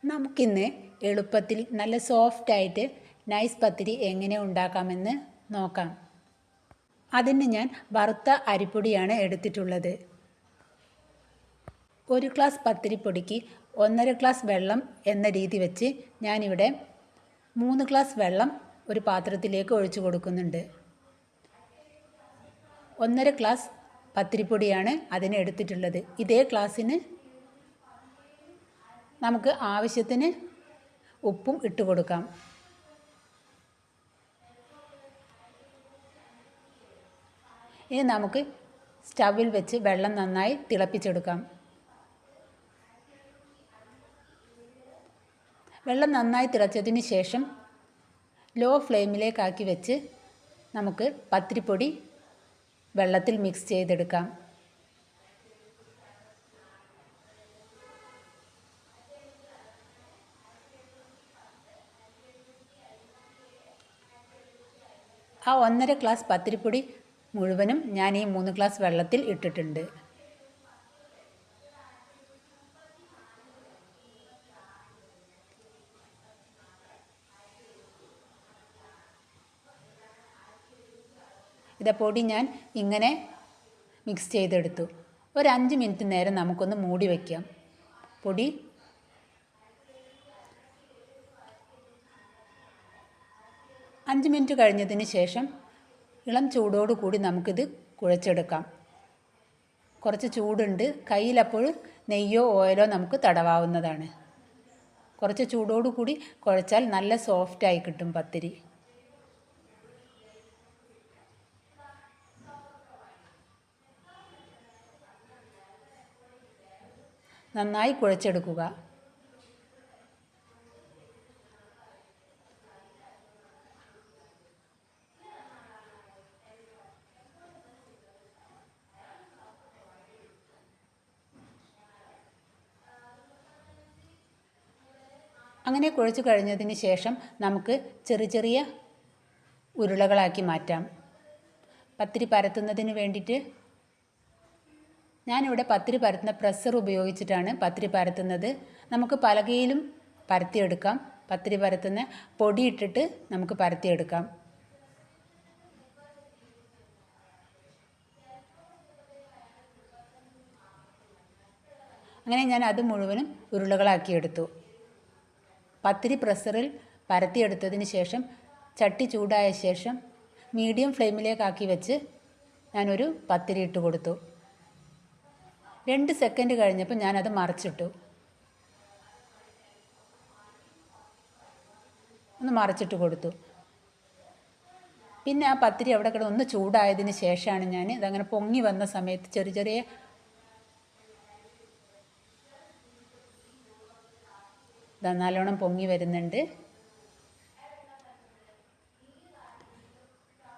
നമുക്കിന്ന് എളുപ്പത്തിൽ നല്ല സോഫ്റ്റായിട്ട് നൈസ് പത്തിരി എങ്ങനെ ഉണ്ടാക്കാമെന്ന് നോക്കാം. അതിന് ഞാൻ വറുത്ത അരിപ്പൊടിയാണ് എടുത്തിട്ടുള്ളത്. 1 ഗ്ലാസ് പത്തിരിപ്പൊടിക്ക് 1.5 ഗ്ലാസ് വെള്ളം എന്ന രീതി വെച്ച് ഞാനിവിടെ 3 ഗ്ലാസ് വെള്ളം ഒരു പാത്രത്തിലേക്ക് ഒഴിച്ചു കൊടുക്കുന്നുണ്ട്. 1.5 ഗ്ലാസ് പത്തിരിപ്പൊടിയാണ് അതിന് എടുത്തിട്ടുള്ളത്. ഇതേ ഗ്ലാസ്സിന് നമുക്ക് ആവശ്യത്തിന് ഉപ്പും ഇട്ട് കൊടുക്കാം. ഇനി നമുക്ക് സ്റ്റൗവിൽ വെച്ച് വെള്ളം നന്നായി തിളപ്പിച്ചെടുക്കാം. വെള്ളം നന്നായി തിളച്ചതിന് ശേഷം ലോ ഫ്ലെയിമിലേക്കാക്കി വെച്ച് നമുക്ക് പത്തിരിപ്പൊടി വെള്ളത്തിൽ മിക്സ് ചെയ്തെടുക്കാം. ആ 1.5 ഗ്ലാസ് പത്തിരിപ്പൊടി മുഴുവനും ഞാൻ ഈ 3 ഗ്ലാസ് വെള്ളത്തിൽ ഇട്ടിട്ടുണ്ട്. പൊടി ഞാൻ ഇങ്ങനെ മിക്സ് ചെയ്തെടുത്തു. ഒരു 5 മിനിറ്റ് നേരം നമുക്കൊന്ന് മൂടി വയ്ക്കാം. പൊടി 5 മിനിറ്റ് കഴിഞ്ഞതിന് ശേഷം ഇളം ചൂടോടുകൂടി നമുക്കിത് കുഴച്ചെടുക്കാം. കുറച്ച് ചൂടുണ്ട്, കയ്യിലപ്പോൾ നെയ്യോ ഓയിലോ നമുക്ക് തടവാവുന്നതാണ്. കുറച്ച് ചൂടോടുകൂടി കുഴച്ചാൽ നല്ല സോഫ്റ്റായി കിട്ടും പത്തിരി. നന്നായി കുഴച്ചെടുക്കുക. അങ്ങനെ കുഴച്ച് കഴിഞ്ഞതിന് ശേഷം നമുക്ക് ചെറിയ ചെറിയ ഉരുളകളാക്കി മാറ്റാം. പത്തിരി പരത്തുന്നതിന് വേണ്ടിയിട്ട് ഞാനിവിടെ പത്തിരി പരത്തുന്ന പ്രസ്സർ ഉപയോഗിച്ചിട്ടാണ് പത്തിരി പരത്തുന്നത്. നമുക്ക് പലകയിലും പരത്തിയെടുക്കാം. പത്തിരി പരത്തുന്ന പൊടി ഇട്ടിട്ട് നമുക്ക് പരത്തിയെടുക്കാം. അങ്ങനെ ഞാൻ അത് മുഴുവനും ഉരുളകളാക്കിയെടുത്തു. പത്തിരി പ്രസ്സറിൽ പരത്തിയെടുത്തതിന് ശേഷം ചട്ടി ചൂടായ ശേഷം മീഡിയം ഫ്ലെയിമിലേക്കാക്കി വെച്ച് ഞാനൊരു പത്തിരി ഇട്ട് കൊടുത്തു. 2 സെക്കൻഡ് കഴിഞ്ഞപ്പോൾ ഞാനത് മറിച്ചിട്ടു. ഒന്ന് മറിച്ചിട്ട് കൊടുത്തു. പിന്നെ ആ പത്തിരി അവിടെ കിടന്ന് ഒന്ന് ചൂടായതിന് ശേഷമാണ് ഞാൻ ഇതങ്ങനെ പൊങ്ങി വന്ന സമയത്ത് ചെറിയ ചെറിയ നല്ലോണം പൊങ്ങി വരുന്നുണ്ട്.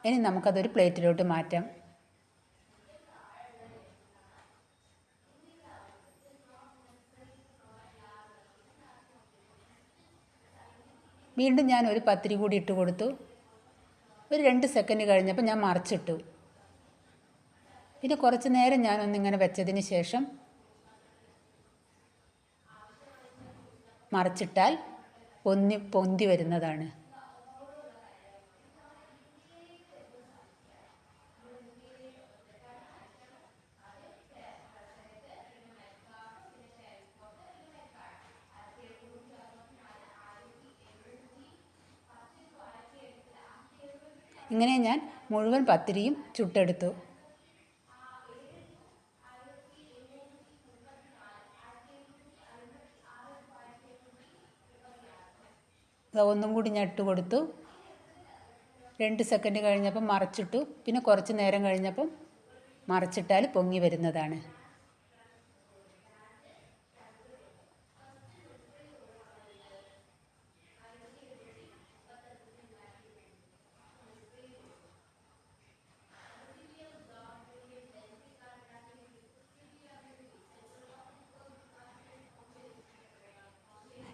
ഇനി നമുക്കതൊരു പ്ലേറ്റിലോട്ട് മാറ്റാം. വീണ്ടും ഞാൻ ഒരു പത്തിരി കൂടി ഇട്ട് കൊടുത്തു. ഒരു 2 സെക്കൻഡ് കഴിഞ്ഞപ്പോൾ ഞാൻ മറിച്ചിട്ടു. പിന്നെ കുറച്ച് നേരം ഞാനൊന്നിങ്ങനെ വെച്ചതിന് ശേഷം മറിച്ചിട്ടാൽ പൊന്തി വരുന്നതാണ്. ഇങ്ങനെ ഞാൻ മുഴുവൻ പത്തിരിയും ചുട്ടെടുത്തു. ഒന്നും കൂടി ഞാൻ ഇട്ട് കൊടുത്തു. 2 സെക്കൻഡ് കഴിഞ്ഞപ്പോൾ മറിച്ചിട്ടു. പിന്നെ കുറച്ച് നേരം കഴിഞ്ഞപ്പം മറിച്ചിട്ടാൽ പൊങ്ങി വരുന്നതാണ്.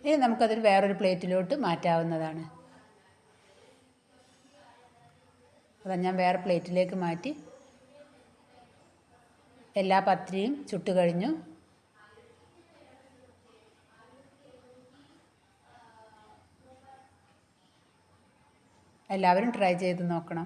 ഇനി നമുക്കതൊരു വേറൊരു പ്ലേറ്റിലോട്ട് മാറ്റാവുന്നതാണ്. അത് ഞാൻ വേറെ പ്ലേറ്റിലേക്ക് മാറ്റി എല്ലാ പത്തിരിയും ചുട്ട് കഴിഞ്ഞു. എല്ലാവരും ട്രൈ ചെയ്ത് നോക്കണം.